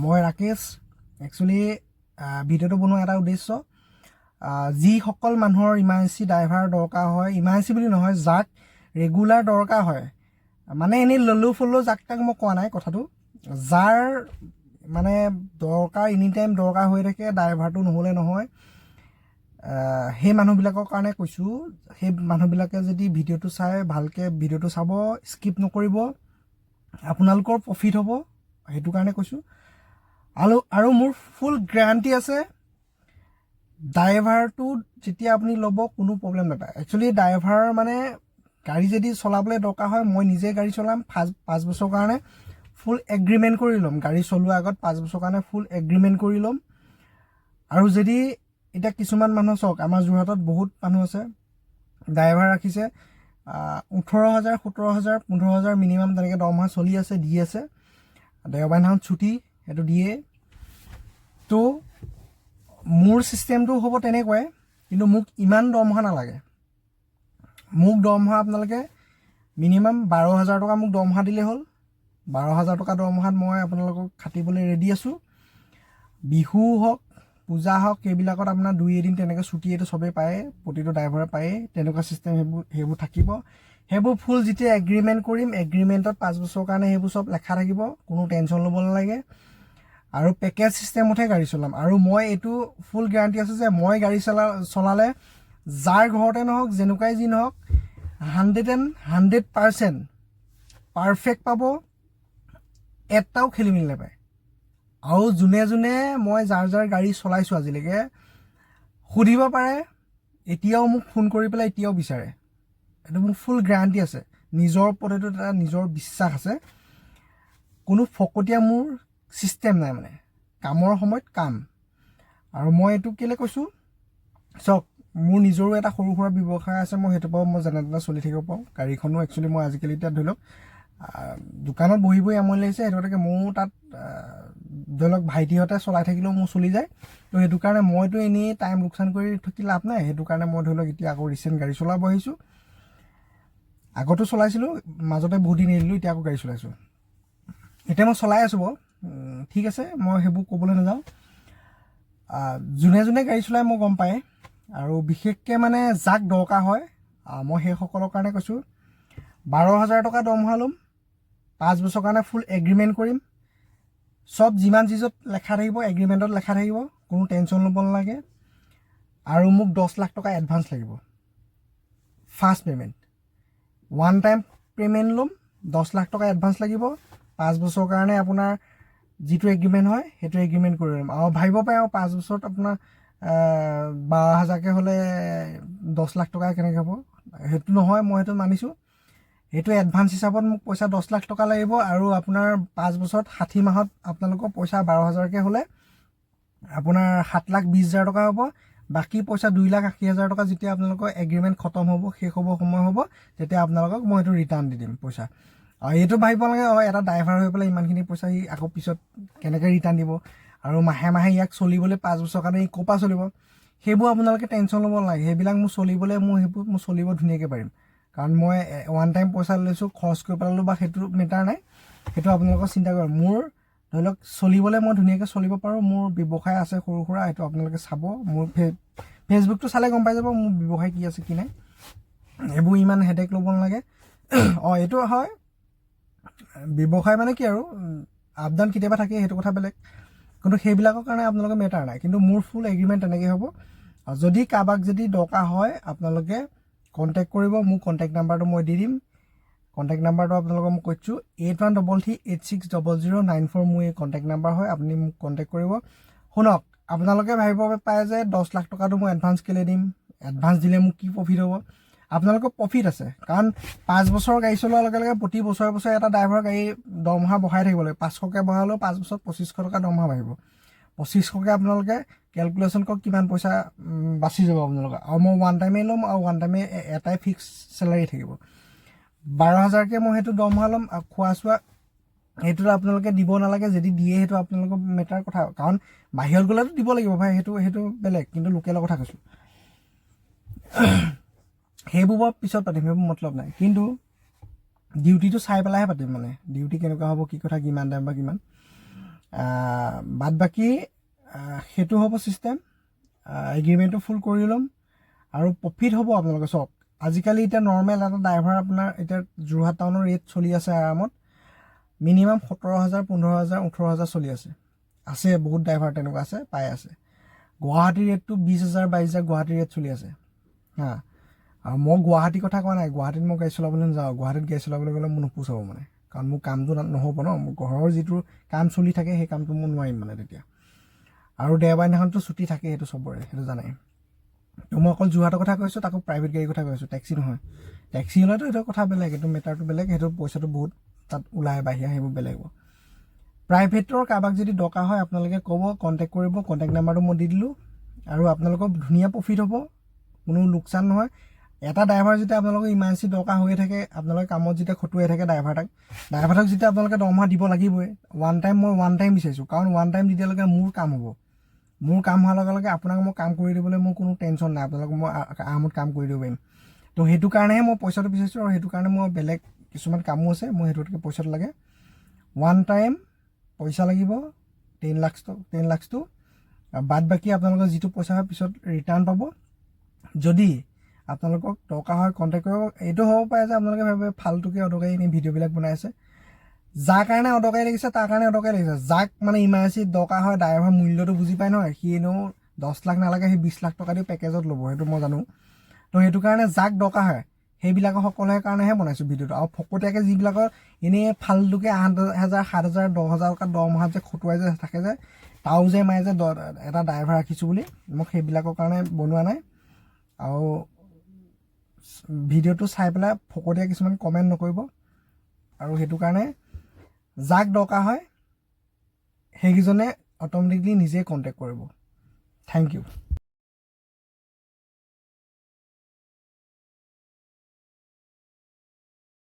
মই ৰাকেশ একচুৱেলি ভিডিঅ'টো বনোৱা এটা উদ্দেশ্য যিসকল মানুহৰ ইমাৰ্জেঞ্চি ড্ৰাইভাৰ দৰকাৰ হয়, ইমাৰ্জেঞ্চি বুলি নহয়, যাক ৰেগুলাৰ দৰকাৰ হয়, মানে এনেই ললো ফলো যাক তাক মই কোৱা নাই কথাটো, যাৰ মানে দৰকাৰ এনি টাইম দৰকাৰ হৈ থাকে, ড্ৰাইভাৰটো নহ'লে নহয়, সেই মানুহবিলাকৰ কাৰণে কৈছোঁ। সেই মানুহবিলাকে যদি ভিডিঅ'টো চাই ভালকৈ ভিডিঅ'টো চাব, স্কিপ নকৰিব, আপোনালোকৰ প্ৰফিট হ'ব, সেইটো কাৰণে কৈছোঁ। আৰু মোৰ ফুল গ্যাৰাণ্টি আছে, ড্ৰাইভাৰটো যেতিয়া আপুনি ল'ব কোনো প্ৰব্লেম নাপায়। একচুৱেলি ড্ৰাইভাৰ মানে গাড়ী যদি চলাবলৈ দৰকাৰ হয়, মই নিজে গাড়ী চলাম 5 বছৰৰ কাৰণে, ফুল এগ্ৰিমেণ্ট কৰি ল'ম। গাড়ী চলোৱাৰ আগত 5 বছৰৰ কাৰণে ফুল এগ্ৰিমেণ্ট কৰি ল'ম। আৰু যদি এতিয়া কিছুমান মানুহ চাওক, আমাৰ যোৰহাটত বহুত মানুহ আছে ড্ৰাইভাৰ ৰাখিছে, 18,000, 17,000, 15,000 মিনিমাম তেনেকৈ দৰমহা চলি আছে, দি আছে। দেওবাৰ দিনাখন ছুটি সেইটো দিয়ে। তো মোৰ ছিষ্টেমটো হ'ব তেনেকুৱাই, কিন্তু মোক ইমান দৰমহা নালাগে। মোক দৰমহা আপোনালোকে মিনিমাম 12,000 টকা মোক দৰমহা দিলেই হ'ল। 12,000 টকা দৰমহাত মই আপোনালোকক খাটিবলৈ ৰেডি আছোঁ। বিহু হওক, পূজা হওক, সেইবিলাকত আপোনাৰ 2 এদিন তেনেকৈ ছুটি এইটো চবেই পায়ে, প্ৰতিটো ড্ৰাইভাৰে পায়ে, তেনেকুৱা ছিষ্টেম সেইবোৰ থাকিব। সেইবোৰ ফুল যেতিয়া এগ্ৰিমেণ্ট কৰিম, এগ্ৰিমেণ্টত 5 বছৰৰ কাৰণে সেইবোৰ চব লেখা থাকিব, কোনো টেনশ্যন ল'ব নালাগে। আৰু পেকেজ ছিষ্টেমতহে গাড়ী চলাম। আৰু মই এইটো ফুল গেৰাণ্টি আছে যে মই গাড়ী চলালে যাৰ ঘৰতে নহওক, যেনেকুৱাই যি নহওক, 100% পাৰফেক্ট পাব, এটাও খেলি মেলি নাপায়। আৰু যোনে যোনে মই যাৰ গাড়ী চলাইছোঁ আজিলৈকে সুধিব পাৰে, এতিয়াও মোক ফোন কৰি পেলাই এতিয়াও বিচাৰে। এইটো মোৰ ফুল গ্যাৰাণ্টি আছে, নিজৰ ওপৰত এইটো এটা নিজৰ বিশ্বাস আছে। কোনো ফকতীয়া মোৰ ছিষ্টেম নাই, মানে কামৰ সময়ত কাম। আৰু মই এইটো কেলৈ কৈছোঁ, চাওক মোৰ নিজৰো এটা সৰু সুৰা ব্যৱসায় আছে, মই সেইটোৰ পৰাও মই যেনে তেনে চলি থাকিব পাৰোঁ। গাড়ীখনো একচুৱেলি মই আজিকালি এতিয়া ধৰি লওক দোকানত বহি আমনি লাগিছে, সেইটো গতিকে ময়ো তাত ধৰি লওক ভাইটিহঁতে চলাই থাকিলেও মোৰ চলি যায়। তো সেইটো কাৰণে মইতো এনেই টাইম লোকচান কৰি থাকি লাভ নাই। সেইটো কাৰণে মই ধৰি লওক এতিয়া আকৌ ৰিচেণ্ট গাড়ী চলাব আহিছোঁ। আগতো চলাইছিলোঁ, মাজতে বহুত দিন এৰিলোঁ, এতিয়া আকৌ গাড়ী চলাইছোঁ। এতিয়া মই চলাই আছোঁ বাৰু, ঠিক আছে, মই সেইবোৰ ক'বলৈ নাযাওঁ। যোনে যোনে গাড়ী চলাই মই গম পায়, আৰু বিশেষকৈ মানে যাক দৰকাৰ হয়, মই সেইসকলৰ কাৰণে কৈছোঁ। 12,000 টকা দৰমহা ল'ম, 5 বছৰৰ কাৰণে ফুল এগ্ৰিমেণ্ট কৰিম, চব যিমান চিজত লেখা থাকিব এগ্ৰিমেণ্টত লেখা থাকিব, কোনো টেনশ্যন ল'ব নালাগে। আৰু মোক 10 লাখ টকা এডভান্স লাগিব, first payment. One time payment ল'ম, 10 লাখ টকা এডভান্স লাগিব। 5 বছৰৰ কাৰণে আপোনাৰ যিটো এগ্ৰিমেণ্ট হয় সেইটো এগ্ৰিমেণ্ট কৰি ল'ম। আৰু ভাবিব পাৰে আৰু 5 বছৰত আপোনাৰ 12,000কৈ হ'লে 10 লাখ টকা কেনেকৈ হ'ব, সেইটো নহয়, মই সেইটো মানিছোঁ। সেইটো এডভান্স হিচাপত মোক পইচা 10 লাখ টকা লাগিব। আৰু আপোনাৰ 5 বছৰত 60 মাহত আপোনালোকৰ পইচা 12,000কৈ হ'লে আপোনাৰ 7,20,000 টকা হ'ব। বাকী পইচা 2,80,000 টকা যেতিয়া আপোনালোকৰ এগ্ৰিমেণ্ট খতম হ'ব, শেষ হ'ব, সময় হ'ব, তেতিয়া আপোনালোকক মই সেইটো ৰিটাৰ্ণ দি দিম পইচা। আৰু এইটো ভাবিব নালাগে এটা ড্ৰাইভাৰ হৈ পেলাই ইমানখিনি পইচা সি আকৌ পিছত কেনেকৈ ৰিটাৰ্ণ দিব, আৰু মাহে মাহে ইয়াক চলিবলৈ 5 বছৰৰ কাৰণে ই ক'ৰ পৰা চলিব, সেইবোৰ আপোনালোকে টেনশ্যন ল'ব নালাগে। সেইবিলাক মোৰ চলিবলৈ সেইবোৰ মই চলিব ধুনীয়াকৈ পাৰিম। কাৰণ মই ওৱান টাইম পইচা লৈছোঁ, খৰচ কৰি পেলালোঁ, বা সেইটো মেটাৰ নাই, সেইটো আপোনালোকৰ চিন্তা কৰে। মোৰ ধৰি লওক চলিবলৈ মই ধুনীয়াকৈ চলিব পাৰোঁ। মোৰ ব্যৱসায় আছে সৰু সুৰা, সেইটো আপোনালোকে চাব। মোৰ ফেচবুকটো চালে গম পাই যাব মোৰ ব্যৱসায় কি আছে কি নাই। এইবোৰ ইমান হেডেক ল'ব নালাগে। এইটো হয়, ব্যৱসায় মানে কি আৰু আপ ডাউন কেতিয়াবা থাকে, সেইটো কথা বেলেগ, কিন্তু সেইবিলাকৰ কাৰণে আপোনালোকে মেটাৰ নাই। কিন্তু মোৰ ফুল এগ্ৰিমেণ্ট তেনেকৈ হ'ব। আৰু যদি কাৰোবাক যদি দৰকাৰ হয় আপোনালোকে কণ্টেক্ট কৰিব, মোৰ কণ্টেক্ট নাম্বাৰটো মই দি দিম। কণ্টেক্ট নাম্বাৰটো আপোনালোকক মই কৈছোঁ, 8133860094 মোৰ এই কণ্টেক্ট নাম্বাৰ হয়। আপুনি মোক কণ্টেক্ট কৰিব। শুনক, আপোনালোকে ভাবিব পাৰে যে 10 লাখ টকাটো মই এডভান্স কেলৈ দিম, এডভান্স দিলে মোক কি প্ৰফিট হ'ব। আপোনালোকৰ প্ৰফিট আছে, কাৰণ 5 বছৰৰ গাড়ী চলোৱাৰ লগে লগে প্ৰতি বছৰে বছৰে এটা ড্ৰাইভাৰৰ গাড়ী দৰমহা বঢ়াই থাকিব লাগে। 500কৈ বঢ়ালেও 5 বছৰত 2,500 টকা দৰমহা বাঢ়িব। 2,500কৈ আপোনালোকে কেলকুলেশ্যন কৰক কিমান পইচা বাচি যাব আপোনালোকৰ। আৰু মই ওৱান টাইমেই ল'ম, আৰু ওৱান টাইমে এটাই ফিক্স চেলাৰী থাকিব। 12,000কৈ মই সেইটো দৰমহা ল'ম। আৰু খোৱা চোৱা সেইটোতো আপোনালোকে দিব নালাগে, যদি দিয়ে সেইটো আপোনালোকৰ মেটাৰ কথা, কাৰণ বাহিৰত গ'লেতো দিব লাগিব ভাই, সেইটো বেলেগ, কিন্তু লোকেলৰ কথা কৈছোঁ। সেইবোৰ বাৰু পিছত পাতিম, সেইবোৰ মতলব নাই। কিন্তু ডিউটিটো চাই পেলাইহে পাতিম, মানে ডিউটি কেনেকুৱা হ'ব, কি কথা, কিমান টাইম বা কিমান। বাদ বাকী সেইটো হ'ব ছিষ্টেম। এগ্ৰিমেণ্টটো ফুল কৰি ল'ম আৰু প্ৰফিট হ'ব আপোনালোকে চাওক। আজিকালি এতিয়া নৰ্মেল এটা ড্ৰাইভাৰ আপোনাৰ এতিয়া যোৰহাট টাউনৰ ৰেট চলি আছে আৰামত মিনিমাম 17,000 15,000 18,000 চলি আছে বহুত ড্ৰাইভাৰ তেনেকুৱা আছে পাই আছে। গুৱাহাটীৰ ৰেটটো 20,000 22,000 গুৱাহাটীৰ ৰেট চলি আছে হা। আৰু মই গুৱাহাটীৰ কথা কোৱা নাই, গুৱাহাটীত মই গাড়ী চলাবলৈ নাযাওঁ। গুৱাহাটীত গাড়ী চলাবলৈ গ'লে মোৰ নোপোচাব মানে, কাৰণ মোৰ কামটো নহ'ব ন, মোৰ ঘৰৰ যিটো কাম চলি থাকে সেই কামটো মই নোৱাৰিম মানে তেতিয়া। আৰু দেওবাৰ দিনাখনতো ছুটি থাকে, সেইটো চবৰে, সেইটো জানাই। তো মই অকল যোৰহাটৰ কথা কৈছোঁ, তাকো প্ৰাইভেট গাড়ীৰ কথা কৈছোঁ, টেক্সি নহয়। টেক্সি হ'লেতো সেইটো কথা বেলেগ, সেইটো মেটাৰটো বেলেগ, সেইটো পইচাটো বহুত তাত ওলাই বাহিৰা সেইবোৰ বেলেগ হ'ব। প্ৰাইভেটৰ কাৰোবাক যদি দৰকাৰ হয় আপোনালোকে ক'ব, কণ্টেক্ট কৰিব, কণ্টেক্ট নাম্বাৰটো মই দি দিলোঁ। আৰু আপোনালোকৰ ধুনীয়া প্ৰফিট হ'ব, কোনো লোকচান নহয়। এটা ড্ৰাইভাৰ যেতিয়া আপোনালোকৰ ইমাৰ্জেঞ্চি দৰকাৰ হৈয়ে থাকে, আপোনালোকে কামত যেতিয়া খটুৱাই থাকে ড্ৰাইভাৰটোক যেতিয়া আপোনালোকে দৰমহা দিব লাগিবই। মই ওৱান টাইম বিচাৰিছোঁ, কাৰণ ওৱান টাইম দিয়ালৈকে মোৰ কাম হ'ব। মোৰ কাম হোৱাৰ লগে লগে আপোনাক মই কাম কৰি দিবলৈ মোৰ কোনো টেনশ্যন নাই, আপোনালোকক মই আৰামত কাম কৰি দিব পাৰিম। তো সেইটো কাৰণেহে মই পইচাটো বিচাৰিছোঁ, আৰু সেইটো কাৰণে মই বেলেগ কিছুমান কামো আছে, মই সেইটোতকৈ পইচাটো লাগে। ওৱান টাইম পইচা লাগিব 10 লাখটো। বাদ বাকী আপোনালোকৰ যিটো পইচা হয় পিছত ৰিটাৰ্ণ পাব। যদি আপোনালোকক দৰকাৰ হয় কণ্টেক্ট কৰিব। এইটো হ'ব পাৰে যে আপোনালোকে ভাবে ফাল্টুকৈ অদৰকাৰী এনেই ভিডিঅ'বিলাক বনাই আছে। যাৰ কাৰণে অদৰকাৰী লাগিছে তাৰ কাৰণে অদৰকাৰী লাগিছে। যাক মানে ইমাৰ্জেঞ্চি দৰকাৰ হয়, ড্ৰাইভাৰ মূল্যটো বুজি পায় নহয়, সি এনেও 10 লাখ নালাগে, সি 20 লাখ টকা দি পেকেজত ল'ব, সেইটো মই জানো। তো সেইটো কাৰণে যাক দৰকাৰ হয় সেইবিলাকৰ সকলোৰে কাৰণেহে বনাইছোঁ ভিডিঅ'টো। আৰু ফকতীয়াকৈ যিবিলাকৰ এনেই ফাল্টুকৈ 8,000 7,000 10,000 টকা দৰমহাত যে খটুৱাই যে থাকে যে, তাও যে মায়ে যে এটা ড্ৰাইভাৰ ৰাখিছোঁ বুলি, মোক সেইবিলাকৰ কাৰণে বনোৱা নাই। আৰু ভিডিঅ'টো চাই পেলাই ফকতীয়া কিছুমান কমেণ্ট নকৰিব। আৰু সেইটো কাৰণে যাক দৰকাৰ হয় সেইকেইজনে অট'মেটিকলি নিজে কণ্টেক্ট কৰিব। Thank U.